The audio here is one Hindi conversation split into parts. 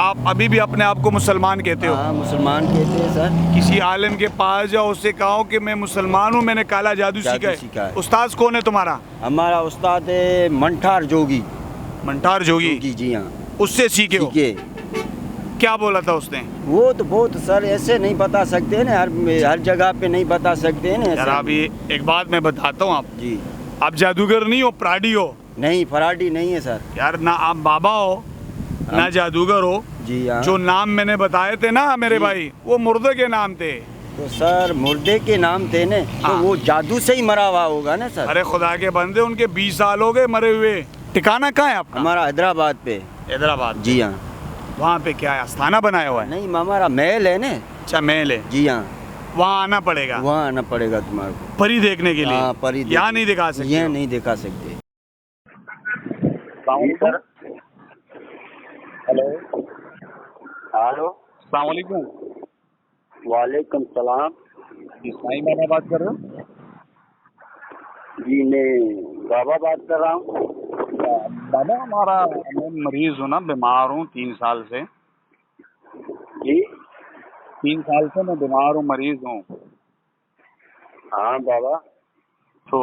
आप अभी भी अपने आप को मुसलमान कहते हो? हाँ, मुसलमान कहते हैं सर। किसी आलिम के पास जाओ, उससे कहो कि मैं मुसलमान हूँ, मैंने काला जादू सीखा है। उस्ताद कौन है तुम्हारा? हमारा उस्ताद है मंठार जोगी। मंठार जोगी? जी हाँ। उससे सीखे हो? क्या बोला था उसने? वो तो बहुत सर ऐसे नहीं बता सकते ना, हर जगह पे नहीं बता सकते ना। यार अभी एक बात मैं बताता हूँ, आप जी, आप जादूगर नहीं हो, पराडी हो। नहीं, पराडी नहीं है सर। यार ना आप बाबा हो ना जादूगर हो। जी हाँ। जो नाम मैंने बताए थे ना मेरे भाई, वो मुर्दे के नाम थे। तो सर मुर्दे के नाम थे ने, तो वो जादू से ही मरा हुआ होगा ना सर। अरे खुदा के बंदे, उनके 20 साल हो गए मरे हुए। ठिकाना कहाँ है आपका? हमारा हैदराबाद पे। हैदराबाद? जी हाँ। वहाँ पे क्या है, आस्थाना बनाया हुआ है? नहीं, हमारा महल है ना। अच्छा, महल है। जी हाँ। वहाँ आना पड़ेगा? वहाँ आना पड़ेगा तुम्हारे को परी देखने के लिए। हाँ, परी यहाँ नहीं दिखा सकते? यहाँ नहीं दिखा सकते। Sir hello. हेलो, अस्सलाम वालेकुम। वालेकुम सलाम। जी साईं बाबा बात कर रहे हो? जी मैं बाबा बात कर रहा हूँ। बाबा मैं मरीज हूँ ना, बीमार हूँ 3 साल से। जी, 3 साल से मैं बीमार हूँ, मरीज हूँ। हाँ बाबा। तो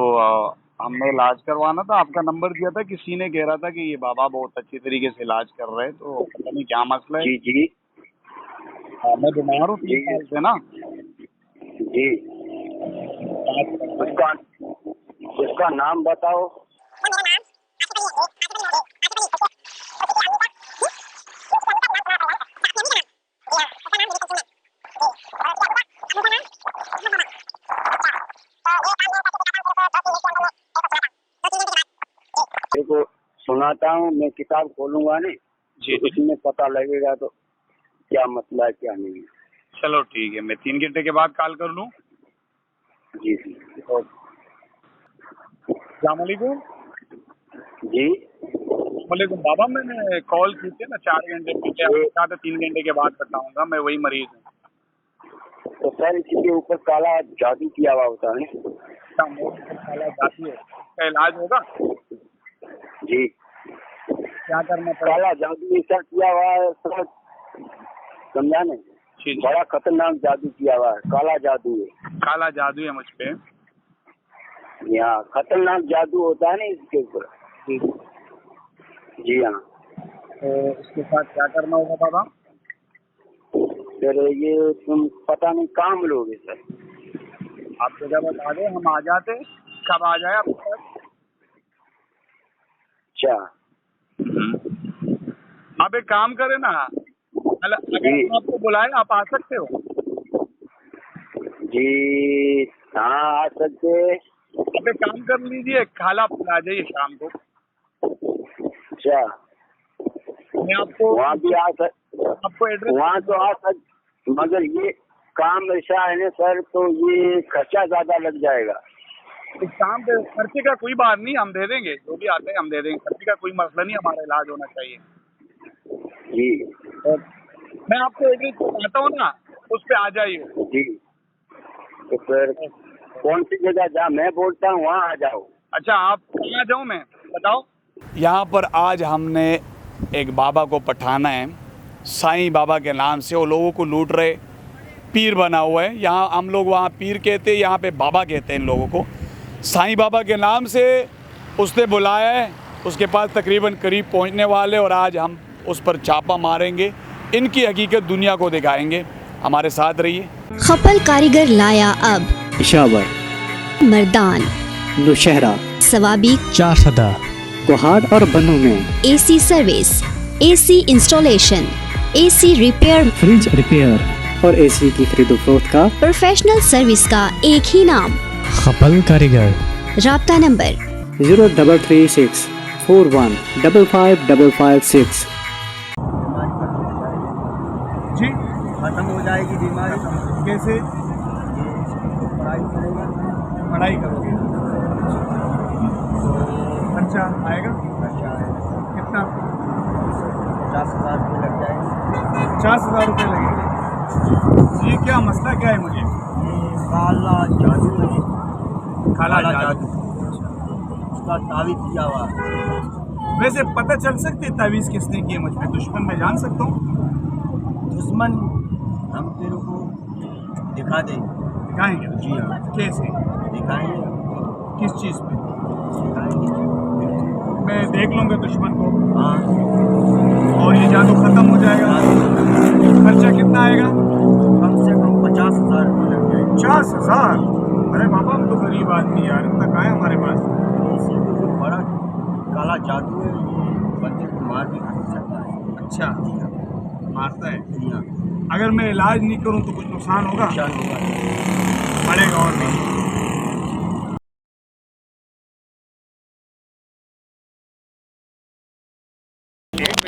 हमने इलाज करवाना था, आपका नंबर दिया था, किसी ने कह रहा था कि ये बाबा बहुत अच्छी तरीके से इलाज कर रहे हैं, तो पता नहीं क्या मसला है। जी जी। मैं बीमार हूँ 3 साल से ना। जी, उसका उसका नाम बताओ। देखो, सुनाता हूँ, मैं किताब खोलूंगा ने जी, उसमें पता लगेगा तो क्या मसला है क्या नहीं है। चलो ठीक है, मैं 3 घंटे के बाद कॉल कर लूँ? जी जी। अस्सलाम वालेकुम। जी वालेकुम बाबा, मैंने कॉल की थी ना 4 घंटे पहले, आपने कहा था 3 घंटे के बाद बताऊंगा, मैं वही मरीज हूँ। तो सर इसके ऊपर काला जादू किया हुआ होता है। काला जादू है, इसका इलाज होगा? जी। क्या करना पड़ेगा? काला जादू ऐसा किया हुआ है सर, समझा नहीं? बड़ा खतरनाक जादू किया हुआ है, काला जादू है। काला जादू है मुझ पे? यहाँ खतरनाक जादू होता है ना इसके ऊपर। जी हाँ। तो इसके साथ क्या करना होगा बाबा? सर ये तुम पता नहीं कहाँ मिलोगे सर। आप जगह बता दो, हम आ जाते। कब आ जाए आपके पास? अच्छा, आप एक काम करें ना, अगर हम आपको बुलाए आप आ सकते हो? जी हाँ, आ सकते। आप एक काम कर लीजिए, खाला आ जाइए शाम को। अच्छा, मैं आपको वहाँ भी आ आपको एड्रेस वहाँ तो आ सकते, मगर ये काम ऐसा है ना सर, तो ये खर्चा ज्यादा लग जाएगा। इस काम पे खर्चे का कोई बात नहीं, हम दे देंगे, जो भी आते हैं हम दे देंगे, खर्चे का कोई मसला नहीं, हमारा इलाज होना चाहिए। जी, और मैं आपको एड्रेस बताता हूँ ना, उस पे आ जाइए। जी, तो फिर कौन सी जगह जहाँ मैं बोलता हूँ वहाँ आ जाओ। अच्छा, आप कहाँ जाऊँ मैं, बताओ? यहाँ पर आज हमने एक बाबा को पठाना है, साईं बाबा के नाम से। वो लोगों को लूट रहे, पीर बना हुआ है। यहाँ हम लोग वहाँ पीर कहते हैं, यहाँ पे बाबा कहते हैं इन लोगों को। साईं बाबा के नाम से उसने बुलाया है, उसके पास तकरीबन करीब पहुँचने वाले, और आज हम उस पर छापा मारेंगे, इनकी हकीकत दुनिया को दिखाएंगे। हमारे साथ रहिए। खपल कारीगर लाया अब पेशावर, मर्दान, नौशहरा, सवाबी, चारसदा, कोहाड़ और बनू में AC service, AC installation, AC repair, fridge repair और एसी की खरीदो फरोख्त का प्रोफेशनल सर्विस का एक ही नाम, खपल कारीगर। राब्ता नंबर 0336 41 55556। जी, खत्म हो जाएगी बीमारी। कैसे? पढ़ाई करेगा, पढ़ाई करोगे तो खर्चा आएगा? खर्चा है कितना? 50,000 रुपये लग जाएंगे। 50,000 रुपये लगेंगे। ये क्या मसला क्या है मुझे? ये काला जादू है, काला जादू। उसका तावीज़ किया हुआ है। वैसे पता चल सकती है तावीज़ किसने की है मुझ पे? दुश्मन मैं जान सकता हूँ? दुश्मन हम तेरे को दिखा देंगे। दिखाएंगे? जी हाँ, कैसे दिखाएंगे, किस चीज़ पे? दिखाएंगे। मैं देख लूँगा दुश्मन को हाँ, और ये जादू खत्म हो जाएगा। खर्चा कितना आएगा? कम से कम 50,000 रुपये लग जाएंगे। 50,000? अरे बाबा हम तो गरीब आदमी यार, इतना कहाँ है हमारे पास? इसी में जो बड़ा काला जादू है, ये बंदे को मार भी सकता है। अच्छा, जी हाँ, मारता है। जी हाँ, अगर मैं इलाज नहीं करूँ तो कुछ नुकसान होगा? नुकसान होगा। पड़ेगा और नहीं?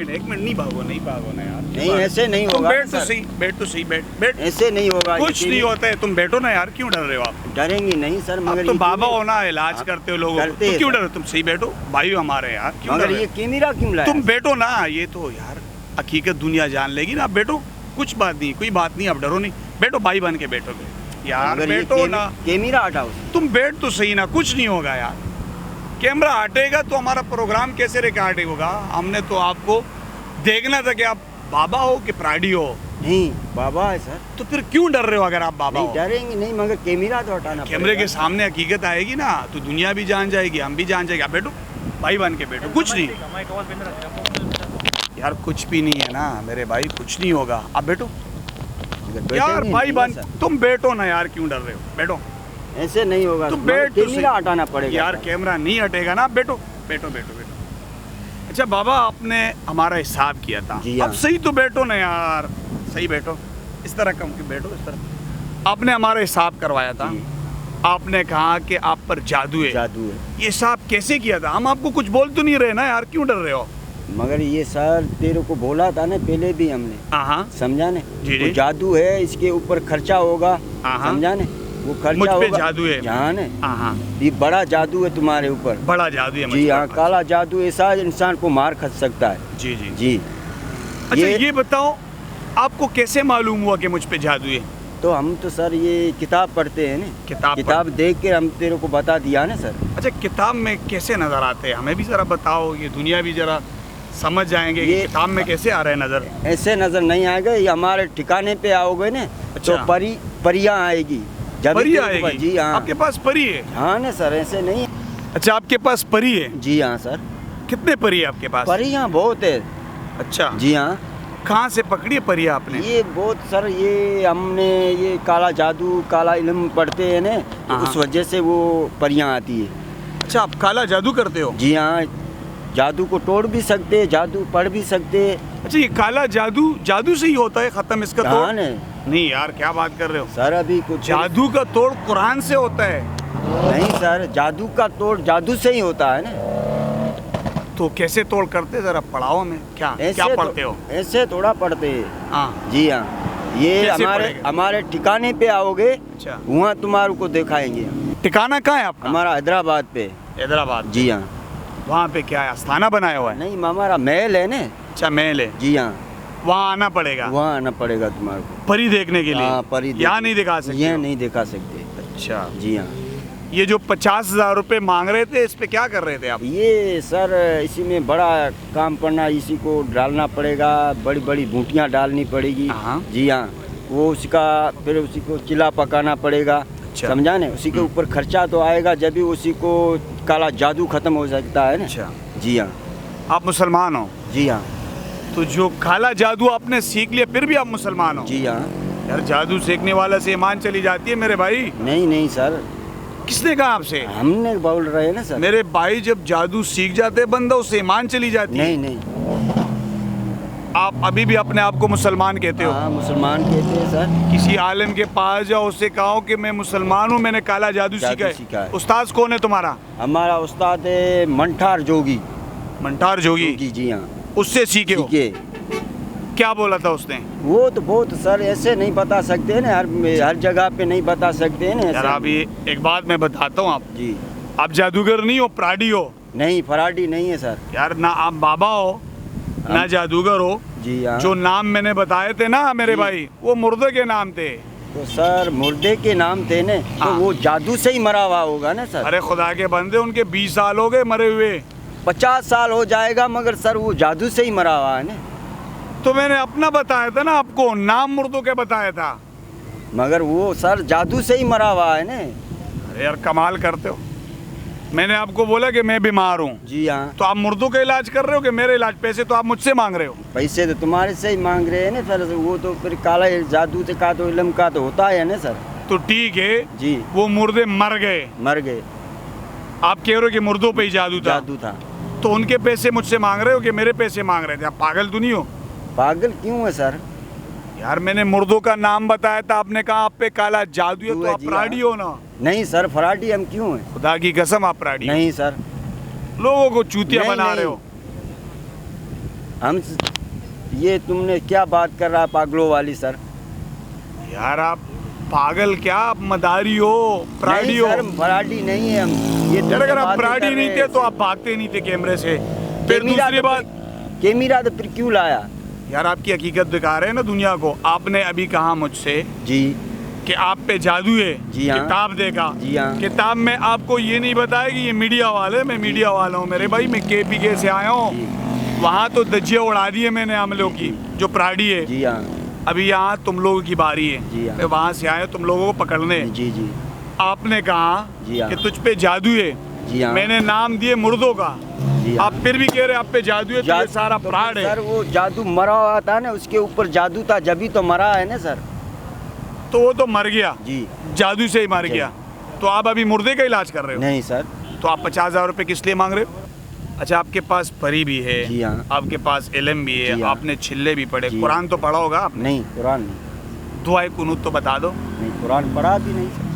एक मिनट नहीं भागो ना यार। नहीं, ऐसे नहीं तुम होगा बैठ तो सर। सही, बैठ। ऐसे नहीं होगा। कुछ नहीं होता है, तुम बैठो ना यार, क्यों डर रहे हो आप? डरेंगे नहीं सर, अब मगर तो ये बाबा क्यों- हो ना, इलाज करते हो लोगों को, करते तो हैं क्यों सर। डरो? तुम सही बैठो, भाई हमारे यार, क्यों डर मगर रहे ये हो? कैमरा क्यों लाया? तुम बैठो ना, ये तो यार हकीकत दुनिया जान लेगी ना। आप बैठो, कुछ बात नहीं, कोई बात नहीं, आप डरो नहीं, बैठो, भाई बन के बैठोगे यार, मगर ये बैठो ना। कैमरा हटाओ। तुम बैठ तो सही ना, कुछ नहीं होगा यार। कैमरा हटेगा तो हमारा प्रोग्राम कैसे रिकॉर्ड होगा? हमने तो आपको देखना था कि आप बाबा हो कि प्राणी हो। नहीं, बाबा है सर। तो फिर क्यों डर रहे हो अगर आप बाबा नहीं हो? डरेंगे नहीं, मगर कैमरा तो हटाना कैमरे पड़ेगा। के सामने हकीकत आएगी ना, तो दुनिया भी जान जाएगी, हम भी जान जाएंगे। आप बैठो, भाई बन के बैठो, कुछ नहीं यार, कुछ भी नहीं है ना मेरे भाई, कुछ नहीं होगा। आप बैठो मगर यार, बैठेंगे भाई नहीं बन, सर। तुम बैठो ना यार, क्यों डर रहे हो? बैठो, ऐसे नहीं होगा। तुम मगर बैठ तो कैमरा सही। हटाना पड़ेगा यार सर। कैमरा नहीं हटेगा ना, बैठो बैठो बैठो बैठो। अच्छा बाबा, आपने हमारा हिसाब किया था। जी हाँ। अब सही तो बैठो ना यार, सही बैठो, इस तरह कम के बैठो, इस तरह। आपने हमारा हिसाब करवाया था, जी। आपने कहा कि आप पर जादू है। जादू है। ये हिसाब कैसे किया था? हम आपको कुछ बोल तो नहीं रहे ना यार, क्यों डर रहे हो? मगर ये सर तेरे को बोला था ना पहले भी हमने, हाँ, समझा ने? जी, वो जी। जादू है, इसके ऊपर खर्चा होगा, हाँ। समझा ने? वो खर्चा मुझ पे होगा। जादू है। हाँ ने? हाँ, ये बड़ा जादू है तुम्हारे ऊपर। बड़ा जादू है मुझ जी पर। हाँ, काला जादू ऐसा इंसान को मार खा सकता है। जी जी। जी। अच्छा ये बताओ, आपको कैसे मालूम हुआ कि मुझ पे जादू है? तो हम तो सर ये किताब पढ़ते हैं ना, किताब देख के हम तेरे को बता दिया ना सर। अच्छा, किताब में कैसे नजर आते हैं? हमें भी जरा बताओ, ये दुनिया भी जरा समझ जाएंगे कि ये- किताब में कैसे आ रहे हैं नजर। ऐसे नजर नहीं आएगा, ये हमारे ठिकाने पे आओगे ना अच्छा। तो परियां आएगी। जब परी तेरे को- आएगी? जी हाँ। आपके पास परी है? हाँ ना सर, ऐसे नहीं। अच्छा, आपके पास परी है? जी हाँ सर, कितने परी है आपके पास? परियां बहुत है। अच्छा, जी हाँ, कहाँ से पकड़ी है परी आपने? ये बहुत सर, ये हमने ये काला जादू काला इल्म पढ़ते हैं ना, तो हाँ। उस वजह से वो परियां आती है। अच्छा, आप काला जादू करते हो? जी हाँ, जादू को तोड़ भी सकते, जादू पढ़ भी सकते। अच्छा, ये काला जादू जादू से ही होता है खत्म इसका हाँ तोड़? ने नहीं यार, क्या बात कर रहे हो? सर, अभी कुछ जादू का तोड़ कुरान से होता है। नहीं सर, जादू का तोड़ जादू से ही होता है ना। तो कैसे तोड़ करते, जरा पढ़ाओ हमें। क्या क्या पढ़ते हो? ऐसे थोड़ा पढ़ते हैं। हाँ, जी हाँ, ये कैसे हमारे पढ़ेंगे? हमारे ठिकाने पे आओगे, अच्छा। वहाँ तुम्हारे को दिखाएंगे। ठिकाना कहाँ है आपका? हमारा हैदराबाद पे। हैदराबाद। जी हाँ। वहाँ पे क्या है, आस्थाना बनाया हुआ है? नहीं, हमारा महल है ना। अच्छा, महल है, जी हाँ, वहाँ आना पड़ेगा वहाँ आना पड़ेगा तुम्हारे को। परी देखने के लिए? हाँ, परी यहाँ नहीं दिखा सकते यहाँ हो? नहीं दिखा सकते। अच्छा, जी हाँ। ये जो 50,000 रुपए मांग रहे थे, इस पे क्या कर रहे थे आप? ये सर, इसी में बड़ा काम करना, इसी को डालना पड़ेगा, बड़ी बड़ी बूटियाँ डालनी पड़ेगी। हाँ। जी हाँ, वो उसका फिर उसी को चिल्ला पकाना पड़ेगा। अच्छा। समझा ने? उसी के ऊपर खर्चा तो आएगा, जब भी उसी को काला जादू खत्म हो सकता है ना। अच्छा, जी हाँ। आप मुसलमान हो? जी हाँ। तो जो काला जादू आपने सीख लिया, फिर भी आप मुसलमान हो? जी हाँ। यार, जादू सीखने वाला से ईमान चली जाती है मेरे भाई। नहीं नहीं सर, किसने कहा आपसे? हमने बोल रहे हैं ना सर। मेरे भाई, जब जादू सीख जाते बंदा, उससे ईमान चली जाती है। नहीं नहीं, आप अभी भी अपने आप को मुसलमान कहते हो? हाँ, मुसलमान कहते हैं सर। किसी आलिम के पास जाओ, उससे कहो कि मैं मुसलमान हूँ, मैंने काला जादू सीखा सीखा है। है। उस्ताद कौन है तुम्हारा? हमारा उस्ताद है मंठार जोगी। मंठार जोगी। जी हाँ। उससे सीखे हो? सीखे। क्या बोला था उसने? वो तो बहुत सर, ऐसे नहीं बता सकते ना, हर जगह पे नहीं बता सकते हैं ना यार, ऐसे। आप ये एक बात मैं बताता हूँ, आप जी। आप जादूगर नहीं हो, प्राडी हो। नहीं, फराडी नहीं है सर। यार, ना आप बाबा हो ना जादूगर हो। जी हाँ। जो नाम मैंने बताए थे ना मेरे जी। भाई, वो मुर्दे के नाम थे। तो सर, मुर्दे के नाम थे ने, तो हाँ। वो जादू से ही मरा हुआ होगा ना सर। अरे खुदा के बंदे, उनके 20 साल हो गए मरे हुए। 50 साल हो जाएगा, मगर सर वो जादू से ही मरा हुआ है ना। तो मैंने अपना बताया था ना आपको, नाम मुर्दों के बताया था। मगर वो सर जादू से ही मरा हुआ है ना। अरे यार कमाल करते हो। मैंने आपको बोला कि मैं बीमार हूँ, जी हाँ। तो आप मुर्दों का इलाज कर रहे हो कि मेरे इलाज? पैसे तो आप मुझसे मांग रहे हो। पैसे तो तुम्हारे से ही मांग रहे हैं ना सर। वो तो फिर काला जादू से का तो इल्म का तो होता है ना सर। तो ठीक है जी। वो मुर्दे मर गए, मर गए। आप कह रहे हो कि मुर्दों पे ही जादू था। जादू था। तो उनके पैसे मुझसे मांग रहे हो कि मेरे पैसे मांग रहे थे? आप पागल तो नहीं हो? पागल क्यों है सर? यार मैंने मुर्दों का नाम बताया था, आपने कहा आप पे काला जादू है, तो आप फ्राडी हो ना? नहीं सर, फ्राडी हम क्यों हैं? खुदा की कसम आप फ्राडी हो। नहीं सर। लोगों को चूतिया नहीं, बना नहीं। रहे हो। हम ये तुमने क्या बात कर रहा है पागलों वाली सर? यार आप पागल क्या, आप मदारी हो, फ्राडी नहीं हो। सर, फ्राडी नहीं है हम। ये यार अगर आप बातें फ्राडी कर नहीं रहे थे हैं। तो आप भागते नहीं थे कैमरे से। फिर दूसरी बात, कैमरा तो फिर क्यों लाया? यार आपकी हकीकत दिखा रहे हैं ना दुनिया को। आपने अभी कहा मुझसे जी कि आप पे जादू है, जी हाँ। किताब देखा। जी हाँ। किताब में आपको ये नहीं बताया कि ये मीडिया वाले, मैं मीडिया वाला हूँ मेरे भाई, मैं KPK से आया हूँ। वहाँ तो धज्जियाँ उड़ा दी है मैंने आमलों की, जो प्राडी है। जी हाँ। अभी यहाँ तुम लोगों की बारी है। जी हाँ। मैं वहाँ से आया तुम लोगों को पकड़ने। जी जी आपने कहा जी हाँ। कि तुझ पे जादू है। जी हाँ। मैंने नाम दिए मुर्दों का, जी हाँ। आप फिर भी कह रहे आप पे जादू है, तो ये सारा तो फ्रॉड है। सर वो जादू मरा हुआ था ना, उसके ऊपर जादू था, जब ही तो मरा है ना सर। तो वो तो मर गया, जी। जादू से ही मर जी। गया। तो आप अभी मुर्दे का इलाज कर रहे हो? नहीं सर। तो आप 50,000 रुपये किस लिए मांग रहे हो? अच्छा आपके पास परी भी है, जी हाँ। आपके पास इल्म भी है, जी हाँ। आपने छिल्ले भी पढ़े, जी। कुरान तो पढ़ा होगा आपने? नहीं, कुरान नहीं। दुआए कुनूत तो बता दो। नहीं, कुरान पढ़ा भी नहीं सर।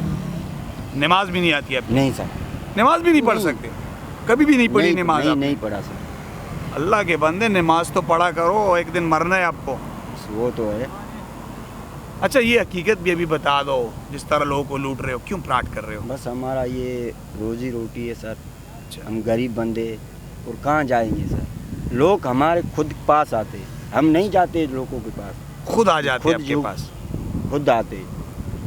नमाज भी नहीं आती आपको? नहीं सर। नमाज भी नहीं पढ़ नहीं। सकते? कभी भी नहीं पढ़ी नमाज? नहीं, आपने? नहीं पढ़ा सर। अल्लाह के बंदे नमाज तो पढ़ा करो, एक दिन मरना है आपको। वो तो है। अच्छा ये हकीकत भी अभी बता दो, जिस तरह लोगों को लूट रहे हो, क्यों फ्रॉड कर रहे हो? बस हमारा ये रोजी रोटी है सर। अच्छा। हम गरीब बंदे और कहाँ जाएंगे सर? लोग हमारे खुद पास आते, हम नहीं जाते लोगों के पास। खुद आ जाते हैं खुद आपके जो- पास, खुद आते,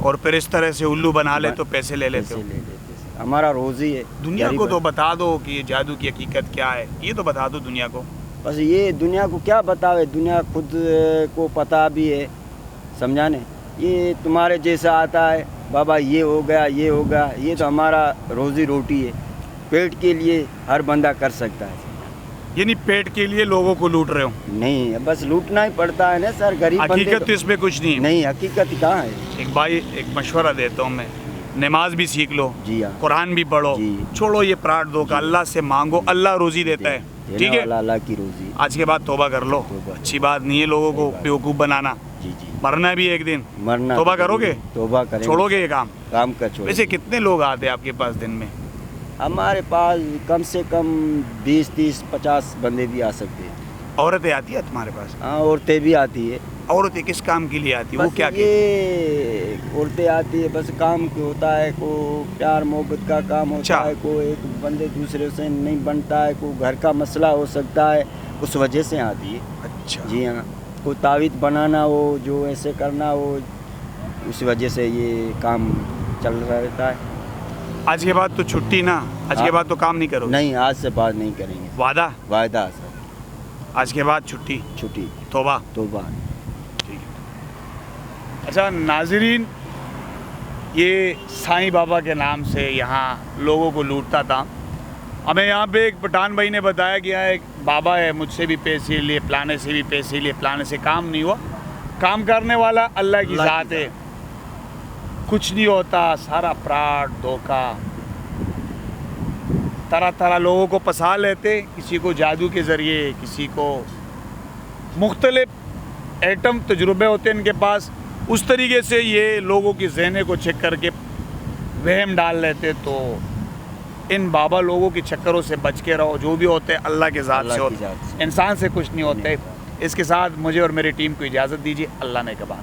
और फिर इस तरह से उल्लू बना ले तो पैसे ले लेते पैसे हो। ले लेते सर। हमारा रोजी है। दुनिया गरीब को तो है। बता दो कि ये जादू की हकीकत क्या है, ये तो बता दो दुनिया को। बस ये दुनिया को क्या बतावे, दुनिया खुद को पता भी है, समझाने। ये तुम्हारे जैसा आता है बाबा, ये हो गया, ये हो गया, ये तो हमारा रोजी रोटी है। पेट के लिए हर बंदा कर सकता है। यानी पेट के लिए लोगों को लूट रहे हो? नहीं, बस लूटना ही पड़ता है ना सर, गरीब बंदे हकीकत तो तो। इसमें कुछ नहीं है। नहीं, हकीकत कहाँ है? एक भाई एक मशवरा देता हूँ मैं, नमाज भी सीख लो, जी हाँ। कुरान भी पढ़ो, जी। छोड़ो ये फ्रॉड दो का, अल्लाह से मांगो, अल्लाह रोजी देता है। देने ठीक है, वाला अल्लाह की रोजी। आज के बाद तौबा कर लो। तौबा। अच्छी बात नहीं है लोगों को बेवकूफ़ बनाना। जी जी। मरना भी एक दिन, मरना तौबा तो करोगे? तौबा करेंगे। छोड़ोगे ये काम? काम का छोड़। वैसे कितने लोग आते हैं आपके पास दिन में? हमारे पास कम से कम 20, 30, 50 बंदे भी आ सकते हैं। औरतें आती है तुम्हारे पास? हाँ, औरतें भी आती है। औरतें किस काम के लिए आती है, वो बस क्या ये औरतें आती है, बस काम के होता है, को प्यार मोहब्बत का काम होता अच्छा। है, को एक बंदे दूसरे से नहीं बनता है, को घर का मसला हो सकता है, उस वजह से आती है। अच्छा जी हाँ। को तावीज़ बनाना हो, जो ऐसे करना हो, उस वजह से ये काम चल रहा रहता है। आज के बाद तो छुट्टी ना, आज के हाँ। बाद तो काम नहीं करोगे? नहीं, आज से बात नहीं करेंगे। वादा? वायदा सर। आज के बाद छुट्टी, छुट्टी, तौबा। तौबा। ठीक है। अच्छा नाजरीन, ये साईं बाबा के नाम से यहाँ लोगों को लूटता था। हमें यहाँ पे एक पठान भाई ने बताया कि यहाँ एक बाबा है, मुझसे भी पैसे लिए, प्लाने से भी पैसे लिए, प्लाने से काम नहीं हुआ। काम करने वाला अल्लाह की ज़ात है, कुछ नहीं होता, सारा फ्रॉड, धोखा, तरह तरह लोगों को फंसा लेते, किसी को जादू के ज़रिए, किसी को मुख्तलिफ एटम तजुर्बे होते हैं इनके पास। उस तरीके से ये लोगों की ज़हने को चेक करके वहम डाल लेते। तो इन बाबा लोगों के चक्करों से बच के रहो, जो भी होते हैं अल्लाह के ज़ात से अल्लाह की होते ज़ात हैं, से। इंसान से कुछ नहीं होते। इसके साथ मुझे और मेरी टीम को इजाज़त दीजिए। अल्लाह ने कबान।